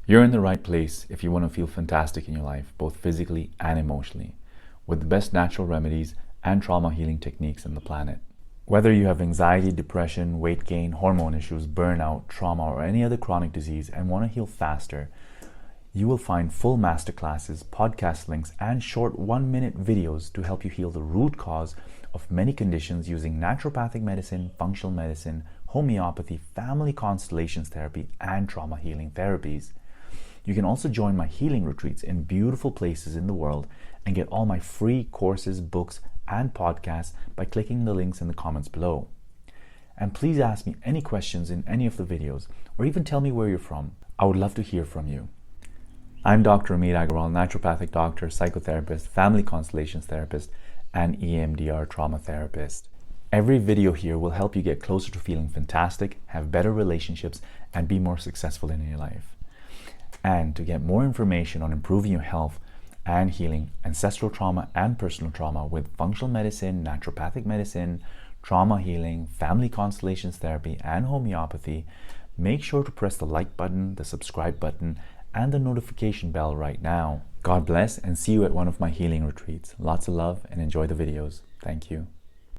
You're in the right place if you want to feel fantastic in your life, both physically and emotionally, with the best natural remedies and trauma healing techniques on the planet. Whether you have anxiety, depression, weight gain, hormone issues, burnout, trauma, or any other chronic disease and want to heal faster, you will find full masterclasses, podcast links, and short 1-minute videos to help you heal the root cause of many conditions using naturopathic medicine, functional medicine, homeopathy, family constellations therapy, and trauma healing therapies. You can also join my healing retreats in beautiful places in the world and get all my free courses, books, and podcasts by clicking the links in the comments below. And please ask me any questions in any of the videos, or even tell me where you're from. I would love to hear from you. I'm Dr. Ameet Aggarwal, naturopathic doctor, psychotherapist, family constellations therapist, and EMDR trauma therapist. Every video here will help you get closer to feeling fantastic, have better relationships, and be more successful in your life. And to get more information on improving your health and healing ancestral trauma and personal trauma with functional medicine, naturopathic medicine, trauma healing, family constellations therapy, and homeopathy, make sure to press the like button, the subscribe button, and the notification bell right now. God bless, and see you at one of my healing retreats. Lots of love and enjoy the videos. Thank you.